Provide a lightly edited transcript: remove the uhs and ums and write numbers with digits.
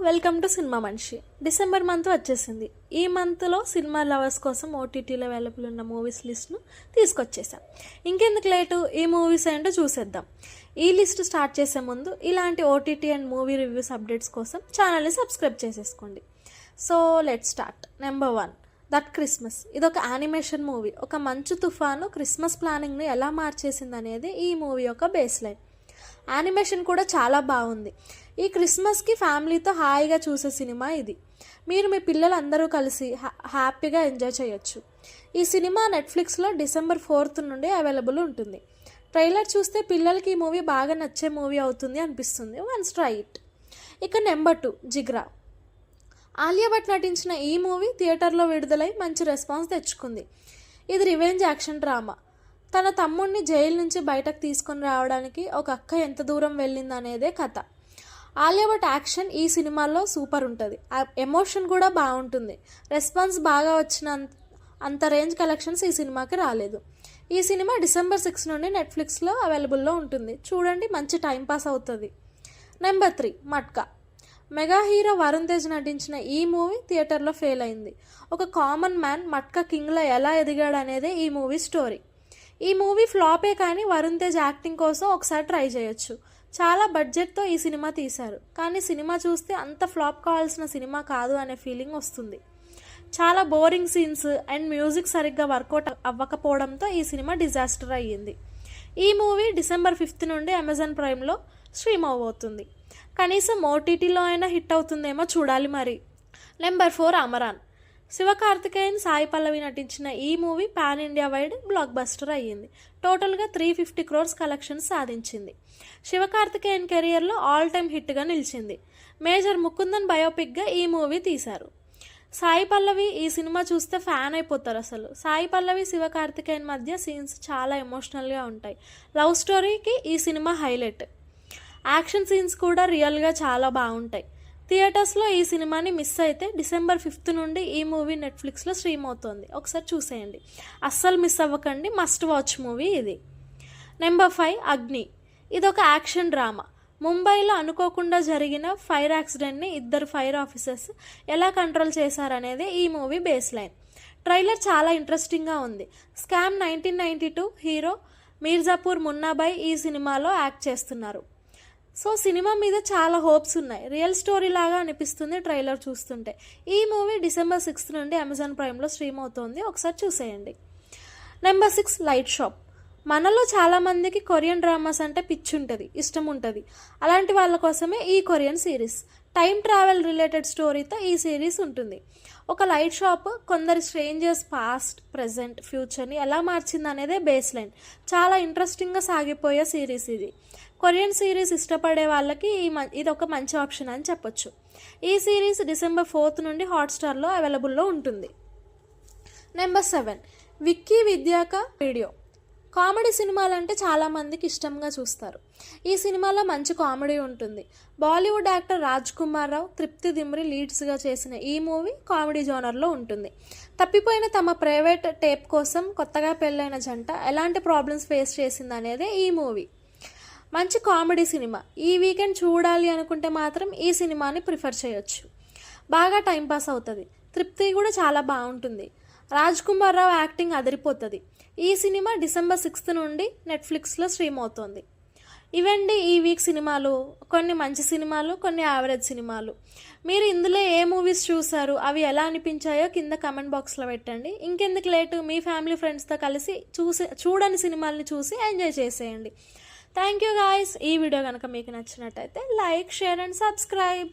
Welcome to cinema మనిషి. December month వచ్చేసింది. ఈ మంత్లో సినిమా లవర్స్ కోసం ఓటీటీలో అవైలబుల్ ఉన్న మూవీస్ లిస్ట్ను తీసుకొచ్చేసాం. ఇంకెందుకు లేటు, ఈ మూవీస్ ఏంటో చూసేద్దాం. ఈ లిస్ట్ స్టార్ట్ చేసే ముందు ఇలాంటి OTT and movie reviews updates కోసం ఛానల్ని సబ్స్క్రైబ్ చేసేసుకోండి. So let's start. Number 1, that Christmas. ఇదొక యానిమేషన్ మూవీ. ఒక మంచు తుఫాను క్రిస్మస్ ప్లానింగ్ని ఎలా మార్చేసింది అనేది ఈ మూవీ యొక్క బేస్ లైన్. యానిమేషన్ కూడా చాలా బాగుంది. ఈ క్రిస్మస్కి ఫ్యామిలీతో హాయిగా చూసే సినిమా ఇది. మీరు మీ పిల్లలందరూ కలిసి హ్యాపీగా ఎంజాయ్ చేయొచ్చు. ఈ సినిమా నెట్ఫ్లిక్స్లో డిసెంబర్ 4th నుండి అవైలబుల్ ఉంటుంది. ట్రైలర్ చూస్తే పిల్లలకి ఈ మూవీ బాగా నచ్చే మూవీ అవుతుంది అనిపిస్తుంది. Once try it. ఇక నెంబర్ 2, జిగ్రా. ఆలియా భట్ నటించిన ఈ మూవీ థియేటర్లో విడుదలై మంచి రెస్పాన్స్ తెచ్చుకుంది. ఇది రివెంజ్ యాక్షన్ డ్రామా. తన తమ్ముడిని జైలు నుంచి బయటకు తీసుకొని రావడానికి ఒక అక్క ఎంత దూరం వెళ్ళిందనేదే కథ. ఆలియా భట్ యాక్షన్ ఈ సినిమాలో సూపర్ ఉంటుంది. ఎమోషన్ కూడా బాగుంటుంది. రెస్పాన్స్ బాగా వచ్చిన అంత రేంజ్ కలెక్షన్స్ ఈ సినిమాకి రాలేదు. ఈ సినిమా డిసెంబర్ 6 నుండి నెట్ఫ్లిక్స్లో అవైలబుల్లో ఉంటుంది. చూడండి, మంచి టైంపాస్ అవుతుంది. Number 3, matka. Mega hero Varun Tej నటించిన ఈ మూవీ థియేటర్లో ఫెయిల్ అయింది. ఒక కామన్ మ్యాన్ మట్కా కింగ్లో ఎలా ఎదిగాడు అనేదే ఈ మూవీ స్టోరీ. ఈ మూవీ ఫ్లాపే, కానీ వరుణ్ తేజ్ యాక్టింగ్ కోసం ఒకసారి ట్రై చేయొచ్చు. చాలా బడ్జెట్తో ఈ సినిమా తీశారు, కానీ సినిమా చూస్తే అంత ఫ్లాప్ కావాల్సిన సినిమా కాదు అనే ఫీలింగ్ వస్తుంది. చాలా బోరింగ్ సీన్స్ అండ్ మ్యూజిక్ సరిగ్గా వర్కౌట్ అవ్వకపోవడంతో ఈ సినిమా డిజాస్టర్ అయ్యింది. ఈ మూవీ డిసెంబర్ 5th నుండి అమెజాన్ ప్రైమ్లో స్ట్రీమ్ అవబోతుంది. కనీసం ఓటీటీలో అయినా హిట్ అవుతుందేమో చూడాలి మరి. నెంబర్ 4, అమరాన్. శివకార్తికేయన్, సాయి పల్లవి నటించిన ఈ movie pan India wide block buster అయ్యింది. టోటల్గా 350 crores కలెక్షన్స్ సాధించింది. శివకార్తికేయన్ కెరియర్లో ఆల్ టైమ్ హిట్గా నిలిచింది. మేజర్ ముకుందన్ బయోపిక్గా ఈ మూవీ తీశారు. సాయి పల్లవి ఈ సినిమా చూస్తే ఫ్యాన్ అయిపోతారు అసలు. సాయి పల్లవి, శివకార్తికేయన్ మధ్య సీన్స్ చాలా ఎమోషనల్గా ఉంటాయి. లవ్ స్టోరీకి ఈ సినిమా హైలైట్. యాక్షన్ సీన్స్ కూడా రియల్గా చాలా బాగుంటాయి. థియేటర్స్లో ఈ సినిమాని మిస్ అయితే డిసెంబర్ 5th నుండి ఈ మూవీ నెట్ఫ్లిక్స్లో స్ట్రీమ్ అవుతుంది. ఒకసారి చూసేయండి, అస్సలు మిస్ అవ్వకండి. మస్ట్ వాచ్ మూవీ ఇది. నెంబర్ 5, అగ్ని. ఇదొక యాక్షన్ డ్రామా. ముంబైలో అనుకోకుండా జరిగిన ఫైర్ యాక్సిడెంట్ని 2 ఫైర్ ఆఫీసర్స్ ఎలా కంట్రోల్ చేశారనేది ఈ మూవీ బేస్ లైన్. ట్రైలర్ చాలా ఇంట్రెస్టింగ్గా ఉంది. స్కామ్ 1992 హీరో మీర్జాపూర్ మున్నాబాయ్ ఈ సినిమాలో యాక్ట్ చేస్తున్నారు. సో సినిమా మీద చాలా హోప్స్ ఉన్నాయి. రియల్ స్టోరీ లాగా అనిపిస్తుంది ట్రైలర్ చూస్తుంటే. ఈ మూవీ డిసెంబర్ 6th నుండి అమెజాన్ ప్రైమ్లో స్ట్రీమ్ అవుతుంది. ఒకసారి చూసేయండి. Number 6, light shop. మనలో చాలామందికి కొరియన్ డ్రామాస్ అంటే పిచ్చి ఉంటుంది, ఇష్టం ఉంటుంది. అలాంటి వాళ్ళ కోసమే ఈ Korean series. Time travel related స్టోరీతో ఈ సిరీస్ ఉంటుంది. ఒక లైట్ షాప్ కొందరి స్ట్రేంజర్స్ పాస్ట్, ప్రజెంట్, ఫ్యూచర్ని ఎలా మార్చింది అనేదే బేస్ లైన్. చాలా ఇంట్రెస్టింగ్గా సాగిపోయే సిరీస్ ఇది. కొరియన్ సిరీస్ ఇష్టపడే వాళ్ళకి ఇది ఒక మంచి ఆప్షన్ అని చెప్పొచ్చు. ఈ సిరీస్ డిసెంబర్ 4th నుండి హాట్స్టార్లో అవైలబుల్లో ఉంటుంది. నెంబర్ 7, విక్కీ విద్యాక వీడియో. కామెడీ సినిమాలంటే చాలామందికి ఇష్టంగా చూస్తారు. ఈ సినిమాలో మంచి కామెడీ ఉంటుంది. బాలీవుడ్ యాక్టర్ రాజ్ కుమార్ రావు, తృప్తి దిమ్రి లీడ్స్గా చేసిన ఈ మూవీ కామెడీ జోనర్లో ఉంటుంది. తప్పిపోయిన తమ ప్రైవేట్ టేప్ కోసం కొత్తగా పెళ్ళైన జంట ఎలాంటి ప్రాబ్లమ్స్ ఫేస్ చేసిందనేదే ఈ మూవీ. మంచి కామెడీ సినిమా. ఈ వీకెండ్ చూడాలి అనుకుంటే మాత్రం ఈ సినిమాని ప్రిఫర్ చేయొచ్చు. బాగా టైంపాస్ అవుతుంది. తృప్తి కూడా చాలా బాగుంటుంది. రాజ్ కుమార్ రావు యాక్టింగ్ అదిరిపోతుంది. ఈ సినిమా డిసెంబర్ 6th నుండి నెట్ఫ్లిక్స్లో స్ట్రీమ్ అవుతుంది. ఇవండి ఈ వీక్ సినిమాలు. కొన్ని మంచి సినిమాలు, కొన్ని యావరేజ్ సినిమాలు. మీరు ఇందులో ఏ మూవీస్ చూసారు, అవి ఎలా అనిపించాయో కింద కమెంట్ బాక్స్లో పెట్టండి. ఇంకెందుకు లేటు, మీ ఫ్యామిలీ ఫ్రెండ్స్తో కలిసి చూడని సినిమాల్ని చూసి ఎంజాయ్ చేసేయండి. Thank you guys. ఈ వీడియో కనుక మీకు నచ్చినట్టయితే లైక్, షేర్ అండ్ సబ్స్క్రైబ్.